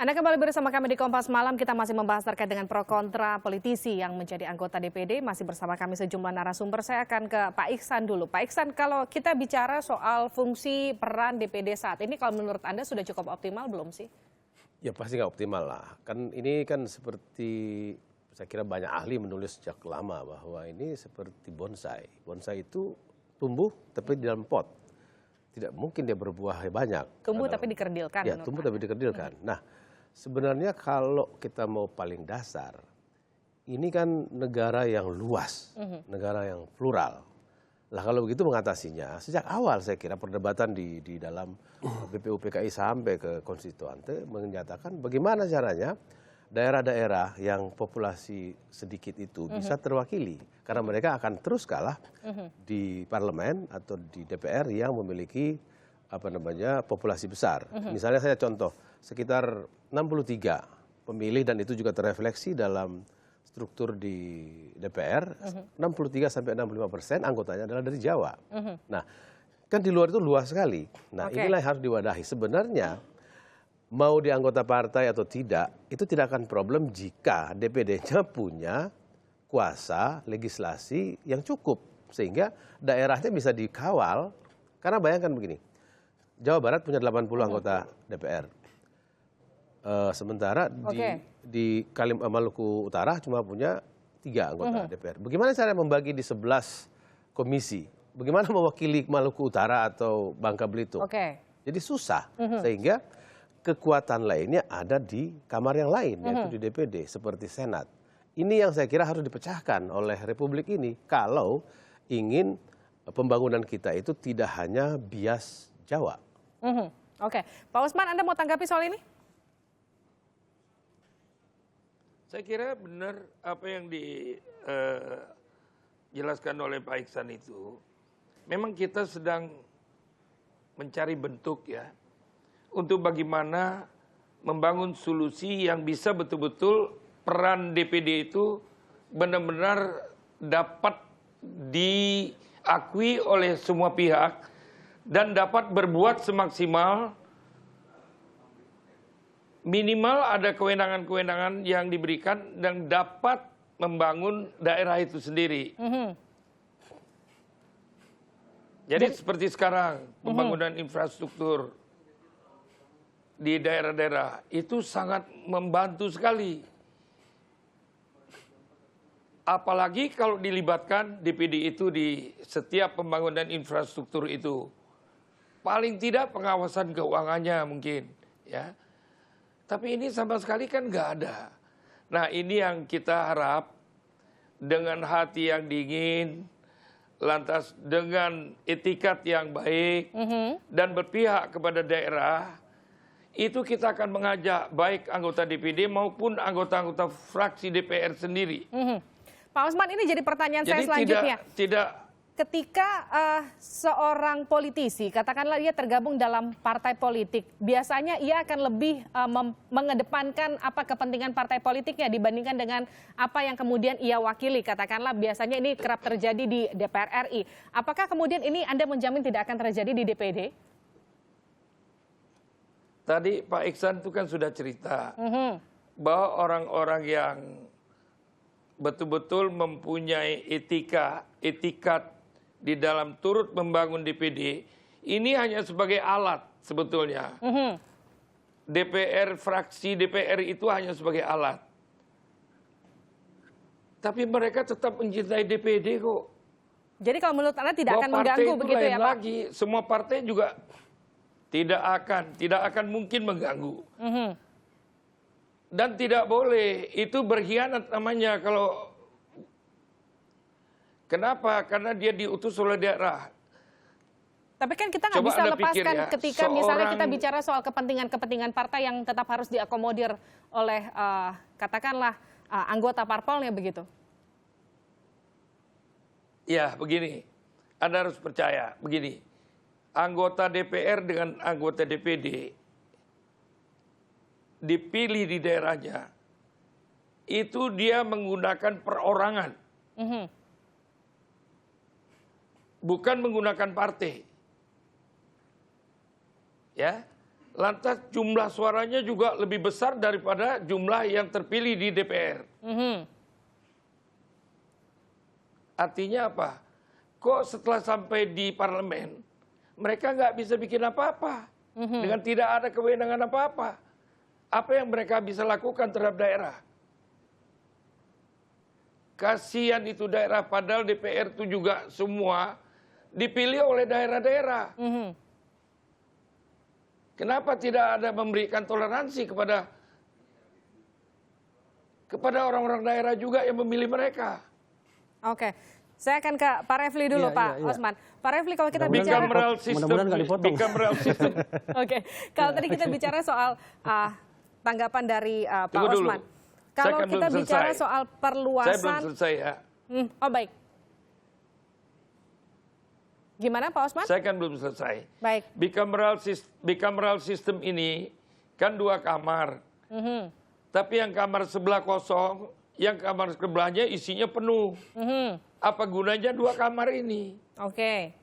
Anda kembali bersama kami di Kompas Malam. Kita masih membahas terkait dengan pro kontra politisi yang menjadi anggota DPD. Masih bersama kami sejumlah narasumber. Saya akan ke Pak Iksan dulu. Pak Iksan, kalau kita bicara soal fungsi peran DPD saat ini, kalau menurut Anda sudah cukup optimal belum sih? Ya pasti nggak optimal lah. Kan ini kan seperti saya kira banyak ahli menulis sejak lama bahwa ini seperti bonsai. Bonsai itu tumbuh tapi di dalam pot. Tidak mungkin dia berbuah banyak. Tumbuh tapi dikerdilkan. Ya, tumbuh tapi dikerdilkan. Nah, sebenarnya kalau kita mau paling dasar, ini kan negara yang luas, negara yang plural. Lah kalau begitu mengatasinya, sejak awal saya kira perdebatan di dalam BPU PKI sampai ke konstituante menyatakan bagaimana caranya daerah-daerah yang populasi sedikit itu bisa terwakili. Karena mereka akan terus kalah di parlemen atau di DPR yang memiliki populasi besar. Misalnya saya contoh, sekitar 63 pemilih dan itu juga terrefleksi dalam struktur di DPR, 63-65% anggotanya adalah dari Jawa. Nah, kan di luar itu luas sekali. Nah, inilah yang harus diwadahi. Sebenarnya mau di anggota partai atau tidak, itu tidak akan problem jika DPD-nya punya kuasa legislasi yang cukup. Sehingga daerahnya bisa dikawal. Karena bayangkan begini, Jawa Barat punya 80 anggota DPR. Sementara di Maluku Utara cuma punya 3 anggota DPR. Bagaimana cara membagi di 11 komisi? Bagaimana mewakili Maluku Utara atau Bangka Belitung? Jadi susah. Sehingga kekuatan lainnya ada di kamar yang lain, yaitu di DPD, seperti Senat. Ini yang saya kira harus dipecahkan oleh Republik ini kalau ingin pembangunan kita itu tidak hanya bias Jawa. Pak Usman, Anda mau tanggapi soal ini? Saya kira benar apa yang dijelaskan oleh Pak Iksan itu. Memang kita sedang mencari bentuk ya, untuk bagaimana membangun solusi yang bisa betul-betul peran DPD itu benar-benar dapat diakui oleh semua pihak dan dapat berbuat semaksimal. Minimal ada kewenangan-kewenangan yang diberikan dan dapat membangun daerah itu sendiri. Jadi seperti sekarang pembangunan infrastruktur di daerah-daerah itu sangat membantu sekali. Apalagi kalau dilibatkan DPD itu di setiap pembangunan infrastruktur itu. Paling tidak pengawasan keuangannya mungkin, ya. Tapi ini sama sekali kan nggak ada. Nah, ini yang kita harap dengan hati yang dingin, lantas dengan etikat yang baik dan berpihak kepada daerah, itu kita akan mengajak baik anggota DPD maupun anggota-anggota fraksi DPR sendiri. Pak Usman, ini jadi pertanyaan saya selanjutnya. Ketika seorang politisi, katakanlah dia tergabung dalam partai politik, biasanya ia akan lebih mengedepankan apa kepentingan partai politiknya dibandingkan dengan apa yang kemudian ia wakili. Katakanlah biasanya ini kerap terjadi di DPR RI. Apakah kemudian ini Anda menjamin tidak akan terjadi di DPD? Tadi Pak Iksan itu kan sudah cerita bahwa orang-orang yang betul-betul mempunyai etikat di dalam turut membangun DPD, ini hanya sebagai alat sebetulnya. DPR, fraksi DPR itu hanya sebagai alat. Tapi mereka tetap mencintai DPD kok. Jadi kalau menurut Anda tidak akan mengganggu begitu ya Pak? Lagi, semua partai juga tidak akan mungkin mengganggu. Dan tidak boleh, itu berkhianat namanya kalau. Kenapa? Karena dia diutus oleh daerah. Tapi kan kita nggak bisa lepaskan ya, ketika misalnya kita bicara soal kepentingan-kepentingan partai yang tetap harus diakomodir oleh katakanlah anggota parpolnya begitu. Ya begini, Anda harus percaya begini. Anggota DPR dengan anggota DPD dipilih di daerahnya, itu dia menggunakan perorangan. Bukan menggunakan partai. Ya. lantas jumlah suaranya juga lebih besar daripada jumlah yang terpilih di DPR. Artinya apa? Kok setelah sampai di parlemen, mereka nggak bisa bikin apa-apa. Dengan tidak ada kewenangan apa-apa. Apa yang mereka bisa lakukan terhadap daerah? Kasihan itu daerah, padahal DPR itu juga semua dipilih oleh daerah-daerah. Kenapa tidak ada memberikan toleransi kepada orang-orang daerah juga yang memilih mereka? Oke, saya akan ke Pak Refli dulu, Pak Osman. Pak Refli, kalau kita bicara bicameral system. Oke, kalau tadi kita bicara soal tanggapan dari Pak Tunggu Osman. dulu. Kalau kita bicara soal perluasan, saya belum selesai ya. Oh baik. Gimana Pak Osman? Saya kan belum selesai. Baik. Bicameral system ini kan 2 kamar. Tapi yang kamar sebelah kosong, yang kamar sebelahnya isinya penuh. Apa gunanya 2 kamar ini? Oke.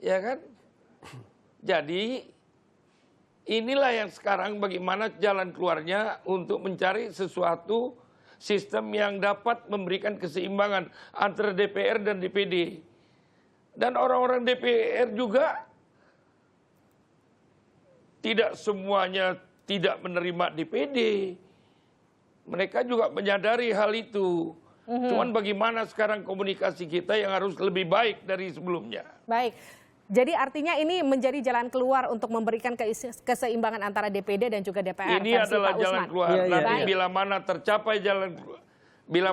Ya kan? Jadi inilah yang sekarang bagaimana jalan keluarnya untuk mencari sesuatu sistem yang dapat memberikan keseimbangan antara DPR dan DPD. Dan orang-orang DPR juga tidak semuanya tidak menerima DPD. Mereka juga menyadari hal itu. Cuman bagaimana sekarang komunikasi kita yang harus lebih baik dari sebelumnya. Baik. Jadi artinya ini menjadi jalan keluar untuk memberikan keseimbangan antara DPD dan juga DPR. Ini adalah jalan keluar. Nanti bila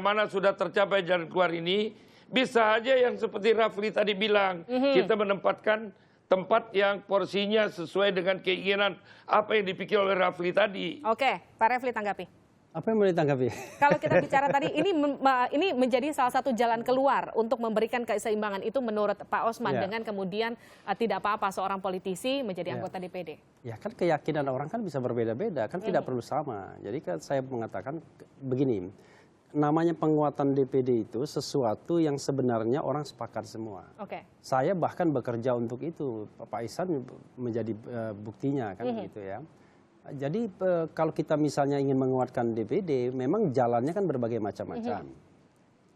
mana sudah tercapai jalan keluar ini, bisa aja yang seperti Rafli tadi bilang, kita menempatkan tempat yang porsinya sesuai dengan keinginan apa yang dipikir oleh Rafli tadi. Oke, Pak Refli tanggapi. Apa yang mau ditanggapi? Kalau kita bicara tadi, ini menjadi salah satu jalan keluar untuk memberikan keseimbangan itu menurut Pak Osman, dengan kemudian tidak apa-apa seorang politisi menjadi anggota DPD. Ya kan keyakinan orang kan bisa berbeda-beda, kan tidak perlu sama. Jadi kan saya mengatakan begini, namanya penguatan DPD itu sesuatu yang sebenarnya orang sepakat semua. Oke. Saya bahkan bekerja untuk itu, Pak Ihsan menjadi buktinya kan gitu ya. Jadi kalau kita misalnya ingin menguatkan DPD, memang jalannya kan berbagai macam-macam.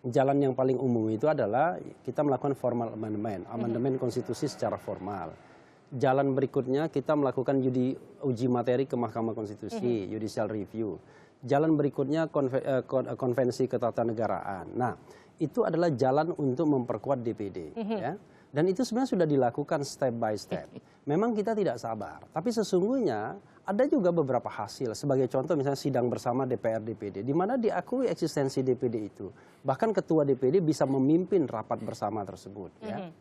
Jalan yang paling umum itu adalah kita melakukan formal amendment, amandemen konstitusi secara formal. Jalan berikutnya kita melakukan uji materi ke Mahkamah Konstitusi, judicial review. Jalan berikutnya konvensi ketatanegaraan. Nah, itu adalah jalan untuk memperkuat DPD. Ya. Dan itu sebenarnya sudah dilakukan step by step. Memang kita tidak sabar, tapi sesungguhnya ada juga beberapa hasil. Sebagai contoh misalnya sidang bersama DPR-DPD, di mana diakui eksistensi DPD itu. Bahkan ketua DPD bisa memimpin rapat bersama tersebut. Ya.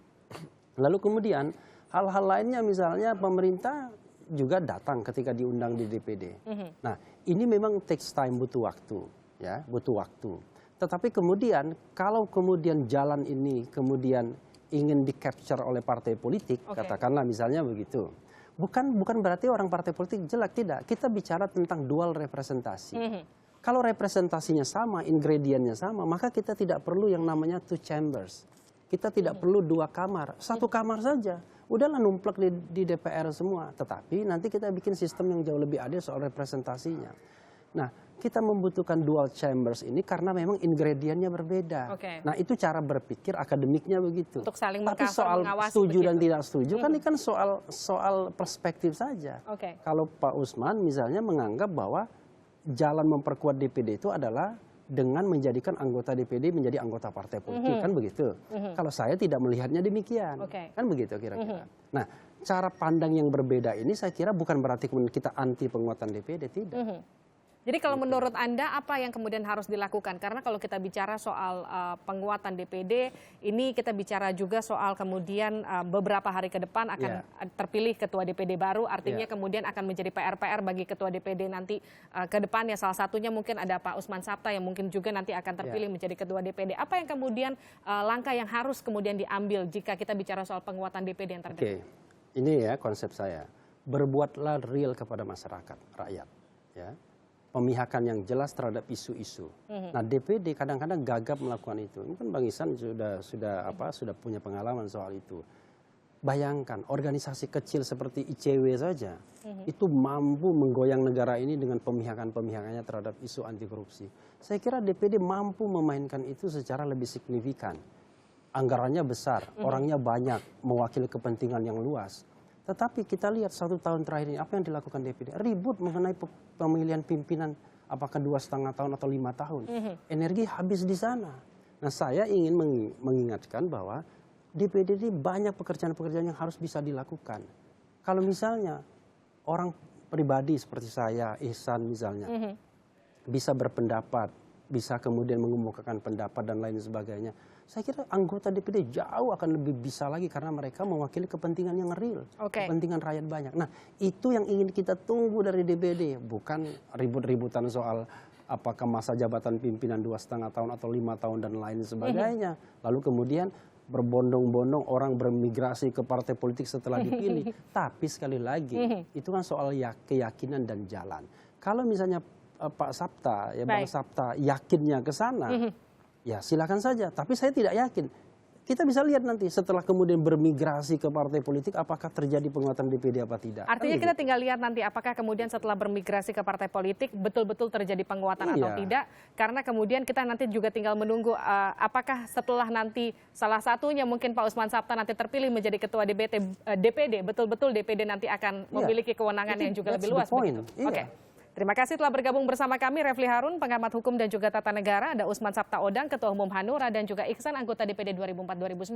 Lalu kemudian hal-hal lainnya misalnya pemerintah juga datang ketika diundang di DPD. Nah, ini memang takes time, butuh waktu. Ya, butuh waktu. Tetapi kemudian kalau kemudian jalan ini kemudian ingin di-capture oleh partai politik, katakanlah misalnya begitu. Bukan berarti orang partai politik jelek, tidak. Kita bicara tentang dual representasi. Kalau representasinya sama, ingredientnya sama, maka kita tidak perlu yang namanya 2 chambers. Kita tidak perlu 2 kamar, 1 kamar saja. Udahlah numplek di DPR semua. Tetapi nanti kita bikin sistem yang jauh lebih adil soal representasinya. Nah, kita membutuhkan dual chambers ini karena memang ingredientnya berbeda. Nah, itu cara berpikir akademiknya begitu. Untuk saling tapi soal setuju dan tidak setuju kan ini kan soal perspektif saja. Kalau Pak Usman misalnya menganggap bahwa jalan memperkuat DPD itu adalah dengan menjadikan anggota DPD menjadi anggota partai politik, kan begitu. Kalau saya tidak melihatnya demikian, kan begitu kira-kira. Nah, cara pandang yang berbeda ini saya kira bukan berarti kita anti penguatan DPD, tidak. Jadi kalau menurut Anda apa yang kemudian harus dilakukan? Karena kalau kita bicara soal penguatan DPD, ini kita bicara juga soal kemudian beberapa hari ke depan akan terpilih ketua DPD baru, artinya kemudian akan menjadi PR-PR bagi ketua DPD nanti ke depan, ya salah satunya mungkin ada Pak Usman Sabta yang mungkin juga nanti akan terpilih menjadi ketua DPD. Apa yang kemudian langkah yang harus kemudian diambil jika kita bicara soal penguatan DPD yang terdekat? Ini ya konsep saya, berbuatlah real kepada masyarakat, rakyat. Ya. Pemihakan yang jelas terhadap isu-isu. Nah, DPD kadang-kadang gagap melakukan itu. Mungkin Bang Ihsan sudah punya pengalaman soal itu. Bayangkan organisasi kecil seperti ICW saja itu mampu menggoyang negara ini dengan pemihakan-pemihakannya terhadap isu anti korupsi. Saya kira DPD mampu memainkan itu secara lebih signifikan. Anggarannya besar, orangnya banyak, mewakili kepentingan yang luas. Tetapi kita lihat 1 tahun terakhir ini apa yang dilakukan DPD? Ribut mengenai pemilihan pimpinan apakah 2,5 tahun atau 5 tahun. Energi habis di sana. Nah, saya ingin mengingatkan bahwa DPD ini banyak pekerjaan-pekerjaan yang harus bisa dilakukan. Kalau misalnya orang pribadi seperti saya, Ihsan misalnya, bisa berpendapat, bisa kemudian mengemukakan pendapat dan lain sebagainya. Saya kira anggota DPD jauh akan lebih bisa lagi karena mereka mewakili kepentingan yang real, kepentingan rakyat banyak. Nah, itu yang ingin kita tunggu dari DPD, bukan ribut-ributan soal apakah masa jabatan pimpinan 2,5 tahun atau 5 tahun dan lain sebagainya. Lalu kemudian berbondong-bondong orang bermigrasi ke partai politik setelah dipilih. Tapi sekali lagi, itu kan soal keyakinan dan jalan. Kalau misalnya Pak Sapta, ya Bang Sapta yakinnya ke sana, ya silakan saja. Tapi saya tidak yakin. Kita bisa lihat nanti setelah kemudian bermigrasi ke partai politik, apakah terjadi penguatan DPD apa tidak. Artinya kita tinggal lihat nanti apakah kemudian setelah bermigrasi ke partai politik betul-betul terjadi penguatan atau tidak. Karena kemudian kita nanti juga tinggal menunggu apakah setelah nanti salah satunya mungkin Pak Usman Sabta nanti terpilih menjadi ketua DPD, betul-betul DPD nanti akan memiliki kewenangan yang juga lebih luas. Oke. Terima kasih telah bergabung bersama kami Refli Harun, pengamat hukum dan juga tata negara, ada Usman Sabta Odang, Ketua Umum Hanura, dan juga Ihsan, anggota DPD 2004-2009.